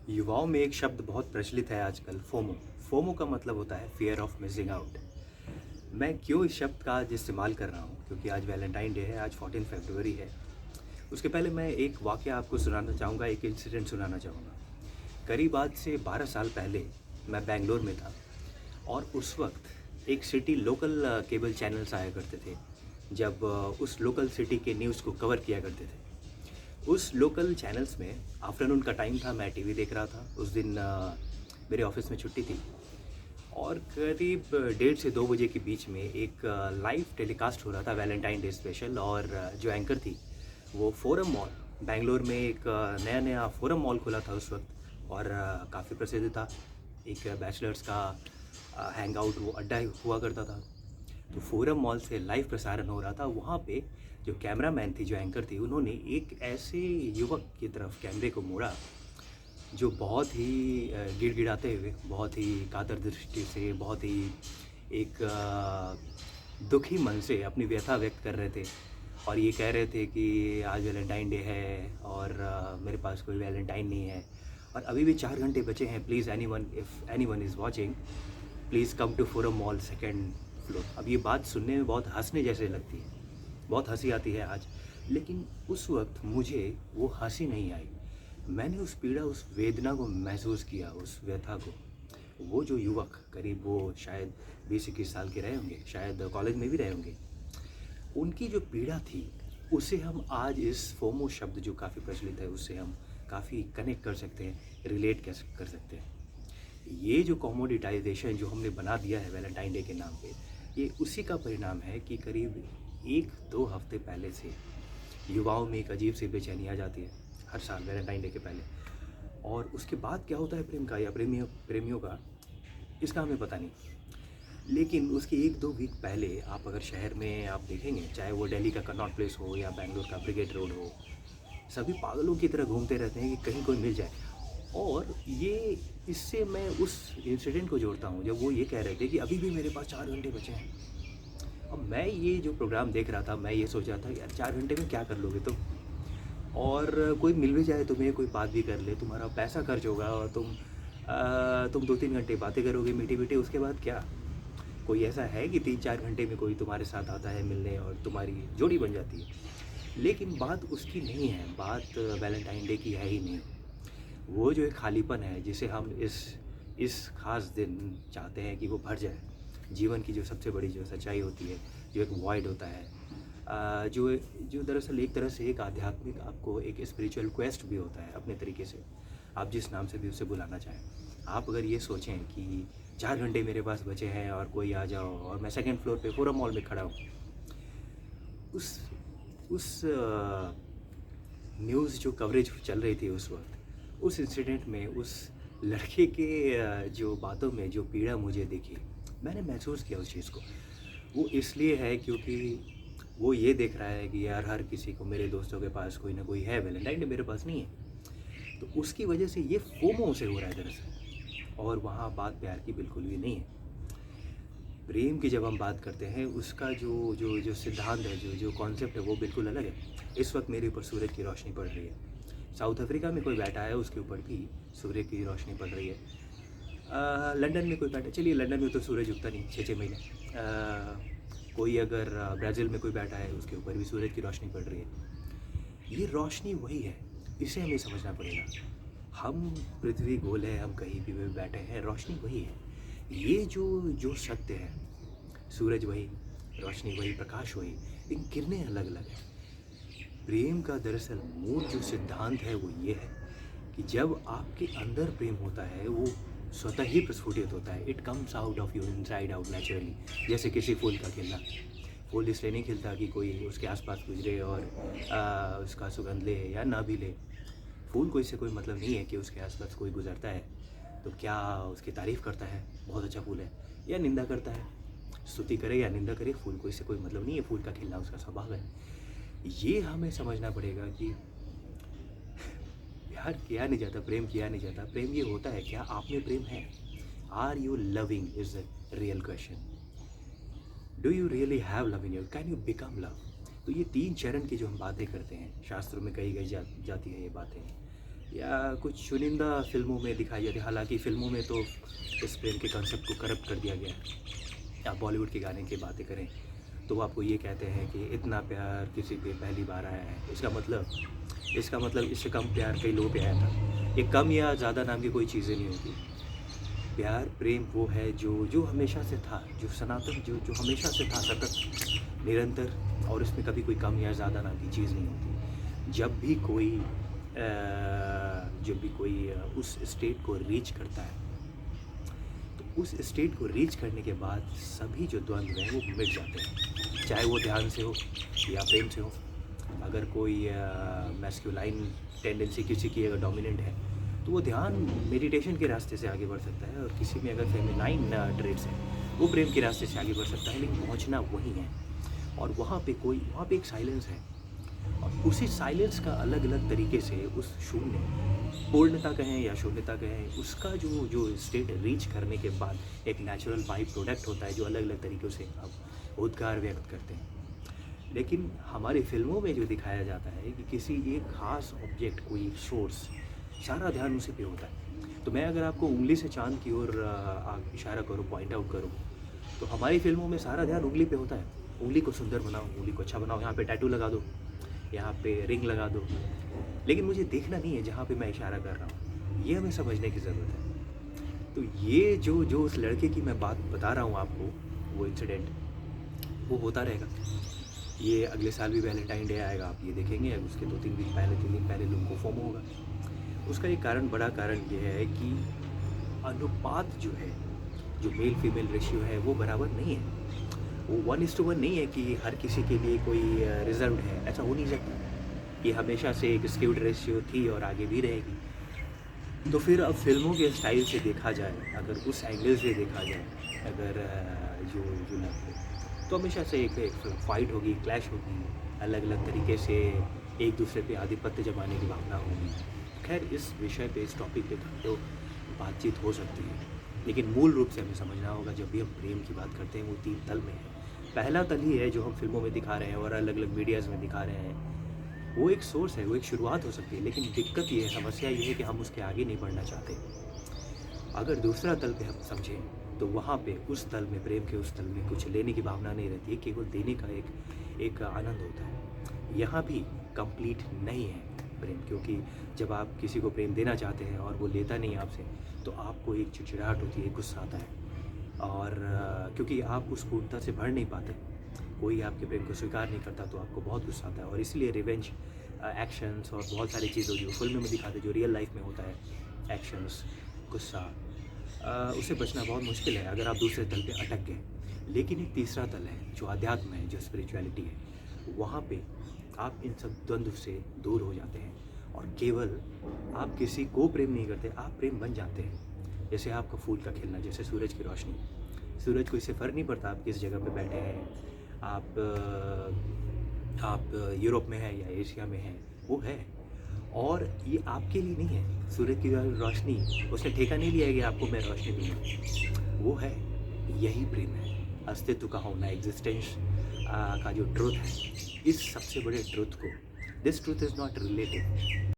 युवाओं में एक शब्द बहुत प्रचलित है आजकल, फोमो। फोमो का मतलब होता है फियर ऑफ मिसिंग आउट। मैं क्यों इस शब्द का आज इस्तेमाल कर रहा हूँ? क्योंकि आज वैलेंटाइन डे है, आज 14 फरवरी है। उसके पहले मैं एक वाक़या आपको सुनाना चाहूँगा, एक इंसिडेंट सुनाना चाहूँगा। करीब आज से 12 साल पहले मैं बैंगलोर में था और उस वक़्त एक सिटी लोकल केबल चैनल्स आया करते थे, जब उस लोकल सिटी के न्यूज़ को कवर किया करते थे। उस लोकल चैनल्स में आफ्टरनून का टाइम था, मैं टीवी देख रहा था। उस दिन मेरे ऑफ़िस में छुट्टी थी और करीब 1:30 से 2 बजे के बीच में एक लाइव टेलीकास्ट हो रहा था वैलेंटाइन डे स्पेशल। और जो एंकर थी वो फोरम मॉल, बैंगलोर में एक नया-नया फोरम मॉल खुला था उस वक़्त और काफ़ी प्रसिद्ध था। एक बैचलर्स का हैंगआउट वो अड्डा हुआ करता था। तो फोरम मॉल से लाइव प्रसारण हो रहा था। वहाँ पे जो कैमरामैन थी, जो एंकर थी, उन्होंने एक ऐसे युवक की तरफ कैमरे को मोड़ा जो बहुत ही गिड़गिड़ाते हुए, बहुत ही कातर दृष्टि से, बहुत ही एक दुखी मन से अपनी व्यथा व्यक्त कर रहे थे और ये कह रहे थे कि आज वैलेंटाइन डे है और मेरे पास कोई वैलेंटाइन नहीं है और अभी भी 4 घंटे बचे हैं। Please anyone, if anyone is watching, please come to Forum Mall second floor. अब ये बात सुनने में बहुत हँसने जैसे लगती है, बहुत हँसी आती है आज, लेकिन उस वक़्त मुझे वो हँसी नहीं आई। मैंने उस पीड़ा, उस वेदना को महसूस किया, उस व्यथा को। वो जो युवक, करीब वो शायद 20-21 साल के रहे होंगे, शायद कॉलेज में भी रहे होंगे। उनकी जो पीड़ा थी, उसे हम आज इस फोमो शब्द जो काफ़ी प्रचलित है, उससे हम काफ़ी कनेक्ट कर सकते हैं, रिलेट कैसे कर सकते हैं। ये जो कॉमोडिटाइज़ेशन जो हमने बना दिया है वैलेंटाइन डे के नाम पे, ये उसी का परिणाम है कि करीब 1-2 हफ़्ते पहले से युवाओं में एक अजीब-सी बेचैनी आ जाती है, हर साल वैलेंटाइन डे के पहले। और उसके बाद क्या होता है प्रेम का या प्रेमियों प्रेमियों का, इसका हमें पता नहीं। लेकिन उसके 1-2 वीक पहले आप अगर शहर में आप देखेंगे, चाहे वो दिल्ली का कनॉट प्लेस हो या बैंगलोर का ब्रिगेड रोड हो, सभी पागलों की तरह घूमते रहते हैं कि कहीं कोई मिल जाए। और ये, इससे मैं उस इंसिडेंट को जोड़ता हूँ जब वो ये कह रहे थे कि अभी भी मेरे पास 4 घंटे बचे हैं। अब मैं ये जो प्रोग्राम देख रहा था, मैं ये सोच रहा था यार 4 घंटे में क्या कर लोगे तुम? और कोई मिल भी जाए तुम्हें, कोई बात भी कर ले, तुम्हारा पैसा खर्च होगा और तुम 2-3 घंटे बातें करोगे मीठी-मीठी, उसके बाद क्या? कोई ऐसा है कि 3-4 घंटे में कोई तुम्हारे साथ आता है मिलने और तुम्हारी जोड़ी बन जाती है? लेकिन बात उसकी नहीं है, बात वैलेंटाइन डे की है ही नहीं। वो जो एक खालीपन है जिसे हम इस ख़ास दिन चाहते हैं कि वो भर जाए। जीवन की जो सबसे बड़ी जो सच्चाई होती है, जो एक वॉइड होता है, जो जो दरअसल एक तरह से एक आध्यात्मिक, आपको एक स्पिरिचुअल क्वेस्ट भी होता है अपने तरीके से, आप जिस नाम से भी उसे बुलाना चाहें। आप अगर ये सोचें कि 4 घंटे मेरे पास बचे हैं और कोई आ जाओ और मैं सेकंड फ्लोर पे फोरम मॉल में खड़ा हूँ, उस उस न्यूज़ जो कवरेज चल रही थी उस वक़्त, उस इंसिडेंट में, उस लड़के के जो बातों में जो पीड़ा मुझे दिखी, मैंने महसूस किया उस चीज़ को। वो इसलिए है क्योंकि वो ये देख रहा है कि यार हर किसी को, मेरे दोस्तों के पास कोई ना कोई है वैलेंटाइन डे, मेरे पास नहीं है। तो उसकी वजह से ये फोमो से हो रहा है दरअसल। और वहाँ बात प्यार की बिल्कुल भी नहीं है। प्रेम की जब हम बात करते हैं, उसका जो जो जो सिद्धांत है, जो जो कॉन्सेप्ट है, वो बिल्कुल अलग है। इस वक्त मेरे ऊपर सूरज की रोशनी पड़ रही है। साउथ अफ्रीका में कोई बैठा है, उसके ऊपर भी सूर्य की रोशनी पड़ रही है। लंदन में कोई बैठा, चलिए लंदन में तो सूरज उगता नहीं 6-6 महीने। कोई अगर ब्राज़ील में कोई बैठा है, उसके ऊपर भी सूरज की रोशनी पड़ रही है। ये रोशनी वही है, इसे हमें समझना पड़ेगा। हम पृथ्वी गोल है, हम कहीं भी बैठे हैं, रोशनी वही है। ये जो जो सत्य है, सूरज वही, रोशनी वही, प्रकाश वही, लेकिन किरणें अलग-अलग हैं। प्रेम का दरअसल मूल जो सिद्धांत है वो ये है कि जब आपके अंदर प्रेम होता है, वो स्वतः ही प्रस्फुटित होता है। It comes out of you, inside out, naturally. जैसे किसी फूल का खिलना। फूल इसलिए नहीं खिलता कि कोई उसके आसपास गुजरे और उसका सुगंध ले या ना भी ले। फूल को इससे कोई मतलब नहीं है कि उसके आसपास कोई गुजरता है तो क्या उसकी तारीफ़ करता है, बहुत अच्छा फूल है, या निंदा करता है। स्तुति करे या निंदा करे, फूल को इससे कोई मतलब नहीं है, फूल का खिलना उसका स्वभाव है। ये हमें समझना पड़ेगा कि प्यार किया नहीं जाता, प्रेम किया नहीं जाता। प्रेम ये होता है, क्या आप में प्रेम है? Are you loving is the real question. Do you really have love in you? Can you become love? तो ये 3 चरण की जो हम बातें करते हैं, शास्त्रों में कही जाती है ये बातें। या कुछ चुनिंदा फ़िल्मों में दिखाई जाती है। हालाँकि फ़िल्मों में तो इस प्रेम के कॉन्सेप्ट को करप्ट कर दिया गया है। आप बॉलीवुड के गाने की बातें करें तो वो आपको ये कहते हैं कि इतना प्यार किसी पे पहली बार आया है। इसका मतलब इससे कम प्यार कई लोगों पे आया था। ये कम या ज़्यादा नाम की कोई चीज़ें नहीं होती। प्यार प्रेम वो है जो हमेशा से था, जो सनातन जो हमेशा से था, सतत, निरंतर, और इसमें कभी कोई कम या ज़्यादा नाम की चीज़ नहीं होती। जब भी कोई उस स्टेट को रीच करता है, तो उस स्टेट को रीच करने के बाद सभी जो द्वंद्व हैं वो मिट जाते हैं। चाहे वो ध्यान से हो या प्रेम से हो। अगर कोई मैस्कुलाइन टेंडेंसी किसी की अगर डोमिनेंट है तो वो ध्यान मेडिटेशन के रास्ते से आगे बढ़ सकता है, और किसी में अगर फेमिनाइन ट्रेड्स हैं वो प्रेम के रास्ते से आगे बढ़ सकता है, लेकिन पहुंचना वही है। और वहाँ पे एक साइलेंस है, और उसी साइलेंस का अलग अलग तरीके से उस शून्य, पूर्णता कहें या शून्यता कहें, उसका जो स्टेट रीच करने के बाद एक नेचुरल बाई प्रोडक्ट होता है जो अलग अलग तरीक़ों से आप उद्गार व्यक्त करते हैं। लेकिन हमारी फ़िल्मों में जो दिखाया जाता है कि किसी एक ख़ास ऑब्जेक्ट, कोई एक सोर्स, सारा ध्यान उसी पे होता है। तो मैं अगर आपको उँगली से चाँद की ओर आप इशारा करूँ, पॉइंट आउट करूँ, तो हमारी फ़िल्मों में सारा ध्यान उँगली पे होता है। उँगली को सुंदर बनाओ, उँगली को अच्छा बनाओ, यहाँ पे टैटू लगा दो, यहाँ पे रिंग लगा दो। लेकिन मुझे देखना नहीं है जहाँ पे मैं इशारा कर रहा हूँ, ये हमें समझने की ज़रूरत है। तो ये जो उस लड़के की मैं बात बता रहा हूँ आपको, वो इंसिडेंट, वो होता रहेगा। ये अगले साल भी वैलेंटाइन डे आएगा, आप ये देखेंगे। उसके 3 दिन पहले लोगों को फोमो होगा। उसका एक बड़ा कारण ये है कि अनुपात जो है, जो मेल फीमेल रेशियो है, वो बराबर नहीं है। वो 1:1 नहीं है कि हर किसी के लिए कोई रिजर्व्ड है, ऐसा हो नहीं सकता। ये हमेशा से एक स्क्यूड रेशियो थी और आगे भी रहेगी। तो फिर अब फिल्मों के स्टाइल से देखा जाए, अगर उस एंगल से देखा जाए, अगर जो लगते, तो हमेशा से एक फाइट होगी, क्लैश होगी, अलग अलग तरीके से एक दूसरे पे आधिपत्य जमाने की भावना होगी। खैर, इस विषय पे, इस टॉपिक पे तो बातचीत हो सकती है, लेकिन मूल रूप से हमें समझना होगा, जब भी हम प्रेम की बात करते हैं वो 3 तल में है। पहला तल ही है जो हम फिल्मों में दिखा रहे हैं और अलग अलग मीडियाज़ में दिखा रहे हैं। वो एक सोर्स है, वो एक शुरुआत हो सकती है, लेकिन दिक्कत ये है, समस्या ये है कि हम उसके आगे नहीं बढ़ना चाहते। अगर दूसरा तल पे हम समझें तो वहाँ पे उस तल में, प्रेम के उस तल में कुछ लेने की भावना नहीं रहती है, केवल देने का एक आनंद होता है। यहाँ भी कंप्लीट नहीं है प्रेम, क्योंकि जब आप किसी को प्रेम देना चाहते हैं और वो लेता नहीं है आपसे, तो आपको एक चिड़चिड़ाहट होती है, गुस्सा आता है। और क्योंकि आप उस पूर्णता से भर नहीं पाते, कोई आपके प्रेम को स्वीकार नहीं करता, तो आपको बहुत गुस्सा आता है। और इसलिए रिवेंज एक्शंस और बहुत सारी चीज़ें जो फिल्म में दिखाते हैं, जो रियल लाइफ में होता है, एक्शंस, गुस्सा, उससे बचना बहुत मुश्किल है अगर आप दूसरे तल पे अटक गए। लेकिन एक तीसरा तल है जो अध्यात्म है, जो स्पिरिचुअलिटी है। वहाँ पे आप इन सब द्वंद्व से दूर हो जाते हैं, और केवल आप किसी को प्रेम नहीं करते, आप प्रेम बन जाते हैं। जैसे आपका फूल का खिलना, जैसे सूरज की रोशनी। सूरज को इससे फ़र्क नहीं पड़ता आप किस जगह पे बैठे हैं, आप यूरोप में हैं या एशिया में हैं, वो है। और ये आपके लिए नहीं है, सूरज की रोशनी, उसने ठेका नहीं लिया है कि आपको मैं रोशनी दूँगा, वो है। यही प्रेम है, अस्तित्व का होना, एग्जिस्टेंस का जो ट्रुथ है। इस सबसे बड़े ट्रुथ को, this truth is not relative.